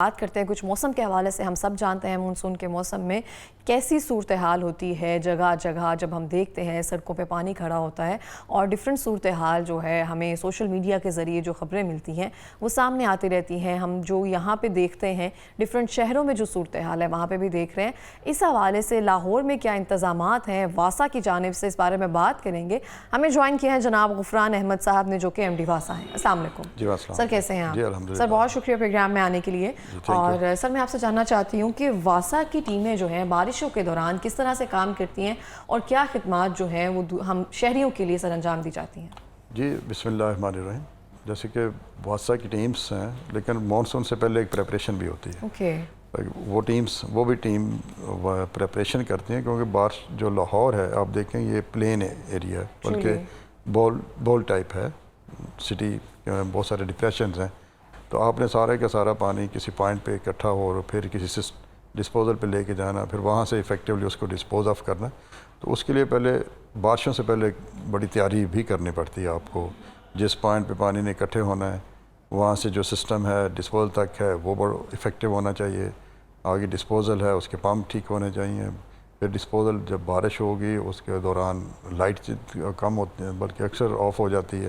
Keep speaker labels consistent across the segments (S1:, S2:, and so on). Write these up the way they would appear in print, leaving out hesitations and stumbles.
S1: بات کرتے ہیں کچھ موسم کے حوالے سے. ہم سب جانتے ہیں مونسون کے موسم میں کیسی صورتحال ہوتی ہے. جگہ جگہ جب ہم دیکھتے ہیں سڑکوں پہ پانی کھڑا ہوتا ہے اور ڈیفرنٹ صورتحال جو ہے ہمیں سوشل میڈیا کے ذریعے جو خبریں ملتی ہیں وہ سامنے آتی رہتی ہیں. ہم جو یہاں پہ دیکھتے ہیں ڈیفرنٹ شہروں میں جو صورتحال ہے وہاں پہ بھی دیکھ رہے ہیں. اس حوالے سے لاہور میں کیا انتظامات ہیں واسا کی جانب سے, اس بارے میں بات کریں گے. ہمیں جوائن کیا ہے جناب غفران احمد صاحب نے جو کہ MD واسا ہیں. السلام علیکم.
S2: جی السلام.
S1: سر کیسے ہیں آپ؟
S2: جی الحمدللہ.
S1: سر بہت شکریہ پروگرام میں آنے کے لیے. اور سر میں آپ سے جاننا چاہتی ہوں کہ واسا کی ٹیمیں جو ہیں بارشوں کے دوران کس طرح سے کام کرتی ہیں اور کیا خدمات جو ہیں وہ ہم شہریوں کے لیے سر انجام دی جاتی ہیں؟
S2: جی بسم اللہ الرحمن الرحیم. جیسے کہ واسا کی ٹیمز ہیں لیکن مانسون سے پہلے ایک پریپریشن بھی ہوتی ہے.
S1: اوکے.
S2: وہ بھی ٹیم پریپریشن کرتی ہیں کیونکہ بارش جو لاہور ہے آپ دیکھیں یہ پلین ایریا ہے بلکہ بول ٹائپ ہے سٹی, بہت سارے ڈپریشنز ہیں. تو آپ نے سارے کا سارا پانی کسی پوائنٹ پہ اکٹھا ہو اور پھر کسی ڈسپوزل پہ لے کے جانا, پھر وہاں سے ایفیکٹیولی اس کو ڈسپوز آف کرنا. تو اس کے لیے پہلے بارشوں سے پہلے بڑی تیاری بھی کرنی پڑتی ہے آپ کو. جس پوائنٹ پہ پانی نے اکٹھے ہونا ہے وہاں سے جو سسٹم ہے ڈسپوزل تک ہے وہ بڑا افیکٹو ہونا چاہیے. آگے ڈسپوزل ہے اس کے پمپ ٹھیک ہونے چاہیے. پھر ڈسپوزل جب بارش ہوگی اس کے دوران لائٹ کم ہوتی ہیں بلکہ اکثر آف ہو جاتی ہے,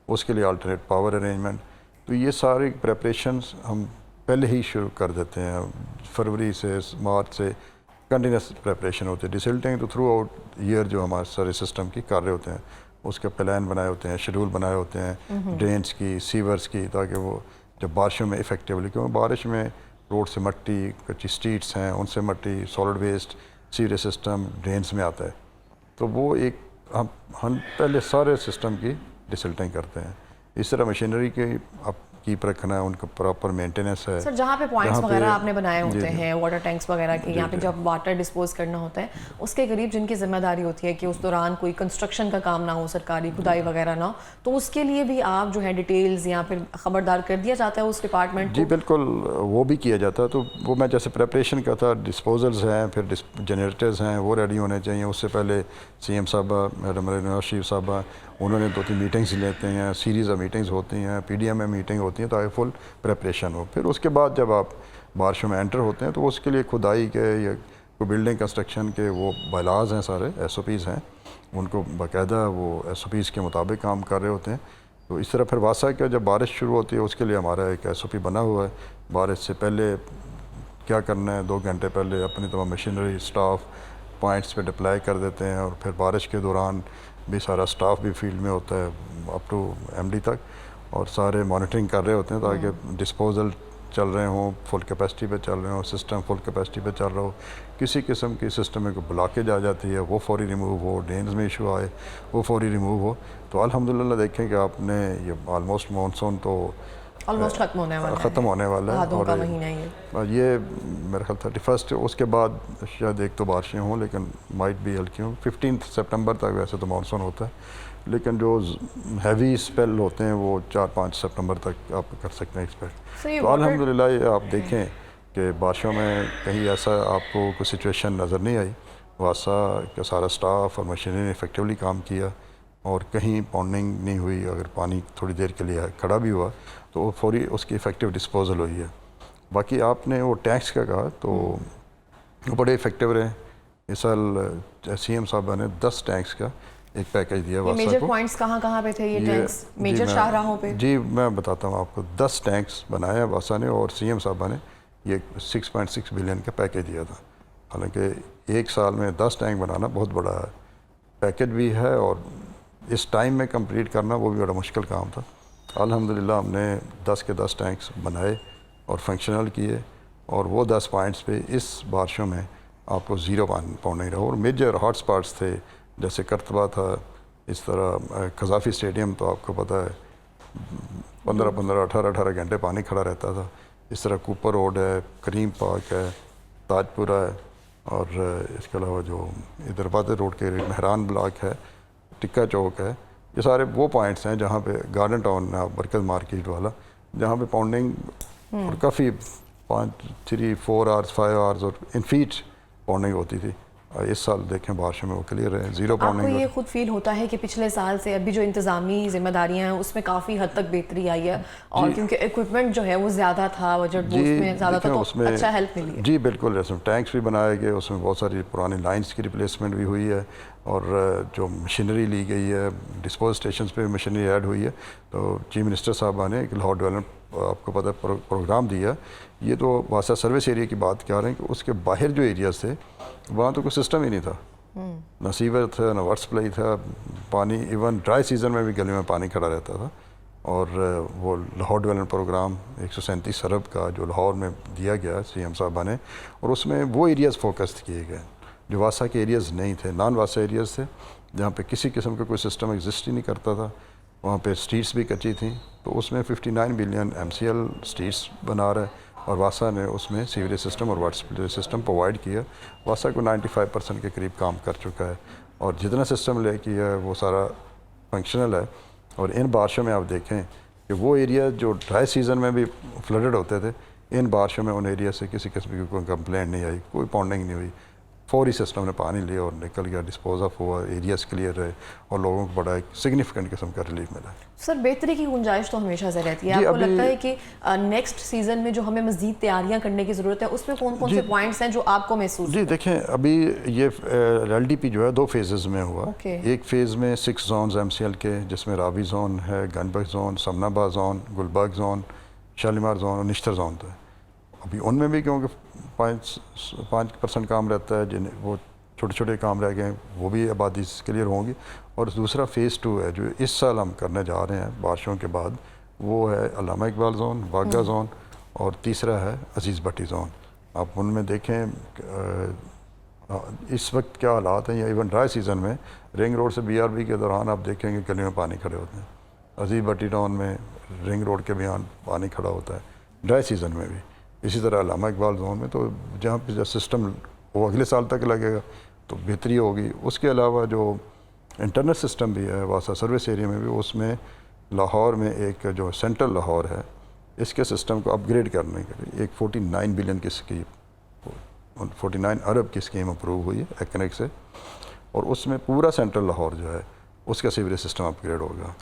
S2: اس کے لیے آلٹرنیٹ پاور ارینجمنٹ. تو یہ ساری پریپریشنز ہم پہلے ہی شروع کر دیتے ہیں. فروری سے مارچ سے کنٹینیوس پریپریشن ہوتی ہے. ڈسلٹنگ تو تھرو آؤٹ ایئر جو ہمارے سارے سسٹم کی کر رہے ہوتے ہیں, اس کے پلان بنائے ہوتے ہیں, شیڈول بنائے ہوتے ہیں ڈرینس کی, سیورس کی, تاکہ وہ جب بارشوں میں افیکٹیولی, کیونکہ بارش میں روڈ سے مٹی, کچی اسٹریٹس ہیں ان سے مٹی, سالڈ ویسٹ سیوریج سسٹم ڈرینس میں آتا ہے. تو وہ ایک ہم پہلے سارے سسٹم کی ڈسلٹنگ کرتے ہیں. اس طرح مشینری کے آپ کیپ رکھنا ہے, ان کا پراپر مینٹیننس ہے.
S1: سر جہاں پہ پوائنٹس وغیرہ آپ نے بنائے ہوتے ہیں واٹر ٹینکس وغیرہ کے, یہاں پہ جب واٹر ڈسپوز کرنا ہوتا ہے اس کے قریب جن کی ذمہ داری ہوتی ہے کہ اس دوران کوئی کنسٹرکشن کا کام نہ ہو, سرکاری کھدائی وغیرہ نہ ہو, تو اس کے لیے بھی آپ جو ہے ڈیٹیلز یا پھر خبردار کر دیا جاتا ہے اس ڈپارٹمنٹ کو؟
S2: جی بالکل وہ بھی کیا جاتا ہے. تو وہ میں جیسے پریپریشن کا تھا, ڈسپوزلز ہیں, پھر جنریٹرز ہیں وہ ریڈی ہونے چاہیے. اس سے پہلے CM صاحبہ, میڈم نواز شریف صاحبہ, انہوں نے 2-3 میٹنگز لیتے ہیں, سیریز آف میٹنگز ہوتی ہیں, PDM میں میٹنگ ہوتی ہیں تاکہ فل پریپریشن ہو. پھر اس کے بعد جب آپ بارشوں میں انٹر ہوتے ہیں تو اس کے لیے کھدائی کے یا کوئی بلڈنگ کنسٹرکشن کے وہ بائلاز ہیں, سارے SOPs ہیں, ان کو باقاعدہ وہ SOPs کے مطابق کام کر رہے ہوتے ہیں. تو اس طرح پھر واسا کا جب بارش شروع ہوتی ہے اس کے لیے ہمارا ایک SOP بنا ہوا ہے. بارش سے پہلے کیا کرنا ہے, 2 گھنٹے پہلے اپنی تمام مشینری اسٹاف پوائنٹس پہ ڈپلائی کر دیتے ہیں, اور پھر بارش کے دوران بھی سارا اسٹاف بھی فیلڈ میں ہوتا ہے اپ ٹو MD تک, اور سارے مانیٹرنگ کر رہے ہوتے ہیں تاکہ ڈسپوزل چل رہے ہوں, فل کیپیسٹی پہ چل رہے ہوں, سسٹم فل کیپیسٹی پہ چل رہا ہو. کسی قسم کی سسٹم میں کوئی بلاکیج آ جاتی ہے وہ فوری ریموو ہو, ڈرینز میں ایشو آئے وہ فوری ریموو ہو. تو الحمدللہ دیکھیں کہ آپ نے یہ آلموسٹ مانسون تو
S1: آلموسٹ ختم ہونے والا ہے,
S2: اور یہ میرے خیال 31 اس کے بعد شاید 1-2 بارشیں ہوں لیکن مائٹ بھی ہلکی ہوں. 15 سپٹمبر تک ویسے تو مانسون ہوتا ہے, لیکن جو ہیوی اسپیل ہوتے ہیں وہ 4-5 سپٹمبر تک آپ کر سکتے ہیں ایکسپیکٹ. تو الحمدللہ یہ آپ دیکھیں کہ بارشوں میں کہیں ایسا آپ کو کوئی سچویشن نظر نہیں آئی. واسا کا سارا اسٹاف اور مشینری نے افیکٹولی کام کیا, اور کہیں پاؤنڈنگ نہیں ہوئی. اگر پانی تھوڑی دیر کے لیے کھڑا بھی ہوا تو فوری اس کی افیکٹو ڈسپوزل ہوئی ہے. باقی آپ نے وہ ٹینکس کا کہا تو وہ بڑے افیکٹو رہے. اس سال CM صاحبہ نے 10 ٹینکس کا ایک پیکیج دیا واسا کو.
S1: میجر پوائنٹس کہاں پہ تھے یہ ٹینکس میجر شاہراہوں پہ؟
S2: جی میں بتاتا ہوں آپ کو. 10 ٹینکس بنایا واسا نے, اور CM صاحبہ نے یہ 6.6 بلین کا پیکیج دیا تھا. حالانکہ ایک سال میں 10 ٹینک بنانا بہت بڑا پیکیج بھی ہے, اور اس ٹائم میں کمپلیٹ کرنا وہ بھی بڑا مشکل کام تھا. الحمدللہ ہم نے 10 کے 10 ٹینکس بنائے اور فنکشنل کیے, اور وہ 10 پوائنٹس پہ اس بارشوں میں آپ کو 0 پاؤنڈنگ رہا. اور میجر ہاٹ اسپاٹس تھے جیسے کرتبہ تھا, اس طرح قذافی اسٹیڈیم تو آپ کو پتہ ہے 15 18 گھنٹے پانی کھڑا رہتا تھا. اس طرح کوپر روڈ ہے, کریم پارک ہے, تاج پورہ ہے, اور اس کے علاوہ جو ادھر بادر روڈ کے مہران بلاک ہے, ٹکا چوک ہے. یہ سارے وہ پوائنٹس ہیں جہاں پہ گارڈن ٹاؤن برکت مارکیٹ والا, جہاں پہ پاؤنڈنگ اور کافی 3-4 آورس 5 آورس اور ان فیٹ پاؤنڈنگ ہوتی تھی. اس سال دیکھیں بارشوں میں وہ کلیئر ہے, 0
S1: آپ کو
S2: پاؤنڈنگ.
S1: یہ خود فیل ہوتا ہے کہ پچھلے سال سے ابھی جو انتظامی ذمہ داریاں ہیں اس میں کافی حد تک بہتری آئی ہے, اور کیونکہ ایکوپمنٹ جو ہے وہ زیادہ تھا, بجٹ وہ اس میں زیادہ تھا, تو اچھا ہیلپ ملی ہے.
S2: جی بالکل, اس میں ٹینکس بھی بنائے گئے, اس میں بہت ساری پرانی لائنس کی ریپلیسمنٹ بھی ہوئی ہے, اور جو مشینری لی گئی ہے, ڈسپوز اسٹیشنز پہ مشینری ایڈ ہوئی ہے. تو چیف منسٹر صاحبہ نے ایک لاہور ڈیولپمنٹ آپ کو پتہ پروگرام دیا. یہ تو واسطہ سروس ایریا کی بات کر رہے ہیں کہ اس کے باہر جو ایریاز تھے وہاں تو کوئی سسٹم ہی نہیں تھا, نہ سیور تھا, نہ واٹر سپلائی تھا, پانی ایون ڈرائی سیزن میں بھی گلیوں میں پانی کھڑا رہتا تھا. اور وہ لاہور ڈیولپمنٹ پروگرام 137 ارب کا جو لاہور میں دیا گیا سی ایم صاحبہ نے, اور اس میں وہ ایریاز فوکس کیے گئے جو واسطہ کے ایریاز نہیں تھے, نان واسطہ ایریاز تھے, جہاں پہ کسی قسم کا کوئی سسٹم ایگزسٹ ہی نہیں کرتا تھا. وہاں پہ اسٹریٹس بھی کچی تھیں, تو اس میں 59 بلین MCL اسٹریٹس بنا رہا ہے, اور واسا نے اس میں سیوریج سسٹم اور واٹر سپلائی سسٹم پرووائڈ کیا. واسا کو 95% کے قریب کام کر چکا ہے, اور جتنا سسٹم لے کیا ہے وہ سارا فنکشنل ہے. اور ان بارشوں میں آپ دیکھیں کہ وہ ایریا جو ڈرائی سیزن میں بھی فلڈڈ ہوتے تھے, ان بارشوں میں ان ایریا سے کسی قسم کی کوئی کمپلینٹ نہیں آئی, کوئی پونڈنگ نہیں ہوئی. فوری سسٹم نے پانی لیا اور نکل گیا, ڈسپوز آف ہوا, ایریاز کلیئر رہے, اور لوگوں کو بڑا ایک سگنیفیکنٹ قسم کا ریلیف ملا.
S1: سر بہتری کی گنجائش تو ہمیشہ سے رہتی ہے. آپ کو لگتا ہے کہ نیکسٹ سیزن میں جو ہمیں مزید تیاریاں کرنے کی ضرورت ہے, اس میں کون کون سے پوائنٹس ہیں جو آپ کو محسوس؟
S2: جی دیکھیں, ابھی یہ LDP جو ہے 2 فیزز میں ہوا. ایک فیز میں 6 زونز MCL کے, جس میں راوی زون ہے, گنبخ زون, سمن آباد zone, Gulberg zone, Shalimar zone اور نشتر زون تھا. ابھی ان میں بھی کیونکہ 5% کام رہتا ہے, جن وہ چھوٹے چھوٹے کام رہ گئے ہیں, وہ بھی آبادی کلیئر ہوں گی. اور دوسرا فیز 2 ہے جو اس سال ہم کرنے جا رہے ہیں بارشوں کے بعد, وہ ہے علامہ اقبال زون, واگا زون, اور تیسرا ہے عزیز بھٹی زون. آپ ان میں دیکھیں اس وقت کیا حالات ہیں, یا ایون ڈرائی سیزن میں رنگ روڈ سے BRB کے دوران آپ دیکھیں گے گلیوں میں پانی کھڑے ہوتے ہیں. عزیز بھٹی ٹاؤن میں رنگ روڈ کے بیان پانی کھڑا ہوتا ہے ڈرائی سیزن میں بھی. اسی طرح علامہ اقبال زون میں, تو جہاں پہ جو سسٹم وہ اگلے سال تک لگے گا تو بہتری ہوگی. اس کے علاوہ جو انٹرنل سسٹم بھی ہے واسطہ سروس ایریا میں بھی, اس میں لاہور میں ایک جو سینٹرل لاہور ہے, اس کے سسٹم کو اپ گریڈ کرنے کے لیے ایک 49 بلین کی اسکیم, 49 ارب کی اسکیم اپروو ہوئی ہے ایکنیک سے, اور اس میں پورا سینٹرل لاہور جو ہے اس کا سیوریج سسٹم اپ گریڈ ہوگا.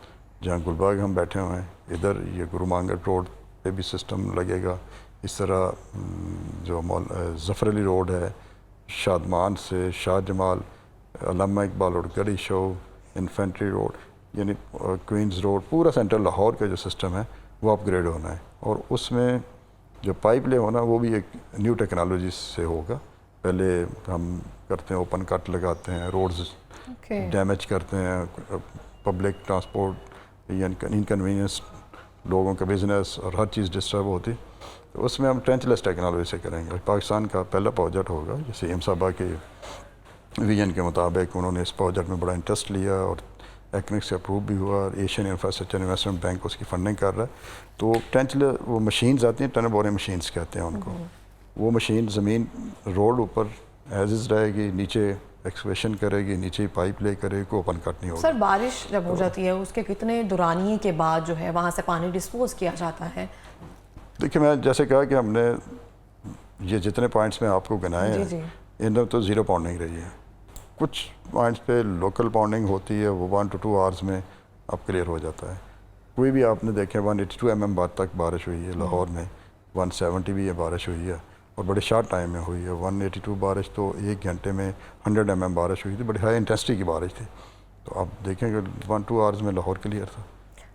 S2: جہاں گلبرگ ہم بیٹھے ہوئے ہیں, ادھر یہ گرو مانگٹ روڈ پہ بھی سسٹم لگے گا. اس طرح جو ظفر علی روڈ ہے, شادمان سے شاہ جمال, علامہ اقبال روڈ, گڑھی شو, انفینٹری روڈ, یعنی کوئنز روڈ, پورا سینٹرل لاہور کا جو سسٹم ہے وہ اپ گریڈ ہونا ہے. اور اس میں جو پائپ لے ہونا وہ بھی ایک نیو ٹیکنالوجی سے ہوگا. پہلے ہم کرتے ہیں اوپن کٹ لگاتے ہیں, روڈز ڈیمیج کرتے ہیں, پبلک ٹرانسپورٹ یا انکنوینئنس, لوگوں کا بزنس اور ہر چیز ڈسٹرب ہوتی. تو اس میں ہم ٹرینچ لیس ٹیکنالوجی سے کریں گے. پاکستان کا پہلا پروجیکٹ ہوگا, جیسے ایم صاحبہ کے ویژن کے مطابق انہوں نے اس پروجیکٹ میں بڑا انٹرسٹ لیا, اور ایکنک سے اپروو بھی ہوا, اور ایشین انفراسٹرکچر انویسٹمنٹ بینک اس کی فنڈنگ کر رہا ہے. تو ٹرینچ وہ مشینز آتی ہیں, ٹن بورنگ مشینز کہتے ہیں ان کو. وہ مشین زمین روڈ اوپر ایز از رہے گی, نیچے ایکسکیویشن کرے گی, نیچے پائپ لے کرے گی, کوئی اوپن کٹ نہیں ہوگا.
S1: سر بارش جب ہو جاتی ہے اس کے کتنے دورانیے کے بعد جو ہے وہاں سے پانی ڈسپوز کیا جاتا ہے؟
S2: دیکھیں, میں جیسے کہا کہ ہم نے یہ جتنے پوائنٹس میں آپ کو گنائے ہیں ان میں تو 0 پاؤنڈنگ رہی ہے. کچھ پوائنٹس پہ لوکل پاؤنڈنگ ہوتی ہے, وہ 1 to 2 آورز میں اب کلیئر ہو جاتا ہے. کوئی بھی آپ نے دیکھیں 182 mm بعد تک بارش ہوئی ہے لاہور میں, 170 بھی یہ بارش ہوئی ہے, اور بڑے شارٹ ٹائم میں ہوئی ہے. 182 بارش تو 1 گھنٹے میں 100 mm بارش ہوئی تھی, بڑی ہائی انٹینسٹی کی بارش تھی. تو آپ دیکھیں کہ 1-2 آورز میں لاہور کلیئر تھا.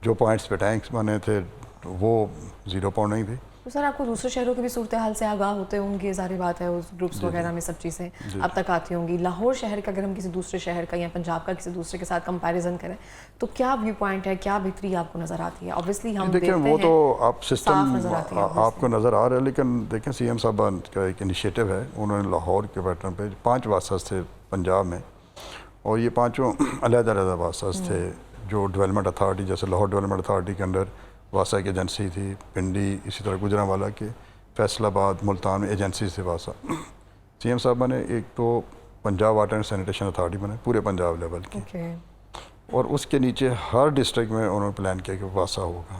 S2: جو پوائنٹس پہ ٹینکس بنے تھے وہ 0 پاؤنڈنگ تھی.
S1: تو سر آپ کو دوسرے شہروں کی بھی صورتحال سے آگاہ ہوتے ہوں گے, ظاہری بات ہے, اس گروپس وغیرہ میں سب چیزیں اب تک آتی ہوں گی. لاہور شہر کا اگر ہم کسی دوسرے شہر کا یا پنجاب کا کسی دوسرے کے ساتھ کمپیریزن کریں تو کیا ویو پوائنٹ ہے, کیا بہتری آپ کو نظر آتی ہے؟ اوبیسلی ہم دیکھتے ہیں
S2: وہ تو آپ سسٹم آپ کو نظر آ رہا ہے, لیکن دیکھیں سی ایم صاحبہ کا ایک انیشیٹو ہے, انہوں نے لاہور کے پیٹرن پہ 5 واسطے تھے پنجاب میں, اور یہ 5 علیحدہ علیحدہ واسطے تھے. جو ڈیولپمنٹ اتھارٹی, جیسے لاہور ڈیولپمنٹ اتھارٹی کے انڈر واسطہ کی ایجنسی تھی, پنڈی, اسی طرح گجرانوالا کے, فیصل آباد, ملتان میں ایجنسی سے واسطہ. سی ایم صاحبہ نے ایک تو Punjab water and sanitation authority بنائی پورے پنجاب لیول کی, اور اس کے نیچے ہر ڈسٹرکٹ میں انہوں نے پلان کیا کہ واسطہ ہوگا.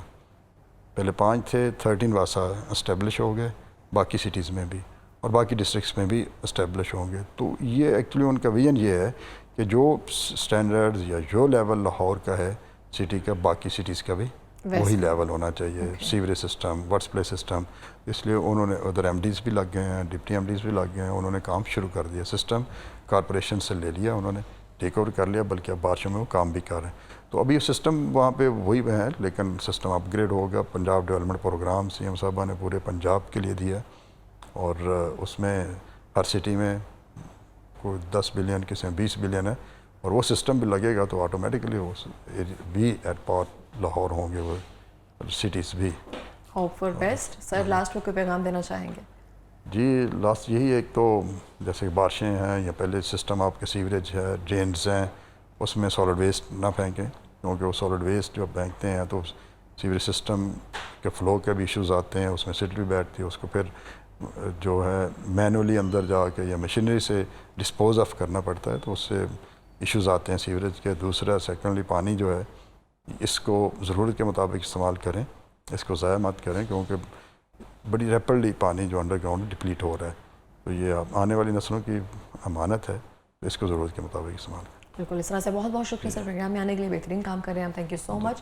S2: پہلے 5 تھے, 13 واسطہ اسٹیبلش ہو گئے باقی سٹیز میں بھی, اور باقی ڈسٹرکٹس میں بھی اسٹیبلش ہوں گے. تو یہ ایکچولی ان کا ویژن یہ ہے کہ جو اسٹینڈرڈز یا جو لیول لاہور کا ہے سٹی کا، باقی سٹیز کا بھی وہی لیول ہونا چاہیے. Sewerage system, works place system. اس لیے انہوں نے ادھر ایم ڈیز بھی لگ گئے ہیں، ڈپٹی ایم ڈیز بھی لگ گئے ہیں. انہوں نے کام شروع کر دیا، سسٹم کارپوریشن سے لے لیا، انہوں نے ٹیک اوور کر لیا، بلکہ اب بارشوں میں وہ کام بھی کر رہے ہیں. تو ابھی سسٹم وہاں پہ وہی ہے، لیکن سسٹم اپ گریڈ ہوگا. Punjab development programme C M صاحبہ نے پورے پنجاب کے لیے دیا، اور اس میں ہر سٹی میں کوئی 10 بلین کسی میں 20 بلین ہے، اور وہ سسٹم بھی لگے گا تو آٹومیٹکلی وہ بھی ایٹ پار لاہور ہوں گے وہ سٹیز بھی.
S1: Hope for best. Sir last میں کوئی پیغام دینا چاہیں گے؟
S2: جی لاسٹ یہی ایک تو جیسے کہ بارشیں ہیں یا پہلے سسٹم آپ کے سیوریج ہے، ڈرینز ہیں، اس میں سالڈ ویسٹ نہ پھینکیں، کیونکہ وہ سالڈ ویسٹ جو پھینکتے ہیں تو سیوریج سسٹم کے فلو کے بھی ایشوز آتے ہیں. اس میں سٹ بھی بیٹھتی ہے، اس کو پھر جو ہے مینولی اندر جا کے یا مشینری سے ڈسپوز آف کرنا پڑتا ہے، تو اس سے ایشوز آتے ہیں سیوریج کے. دوسرا سیکنڈلی پانی جو ہے اس کو ضرورت کے مطابق استعمال کریں، اس کو ضائع مت کریں، کیونکہ بڑی ریپڈلی پانی جو انڈر گراؤنڈ ڈپلیٹ ہو رہا ہے. تو یہ آنے والی نسلوں کی امانت ہے، اس کو ضرورت کے مطابق استعمال کریں.
S1: بالکل. اس طرح سے بہت بہت شکریہ سر پروگرام میں آنے کے لیے. بہترین کام کر رہے ہیں ہم. Thank you so much.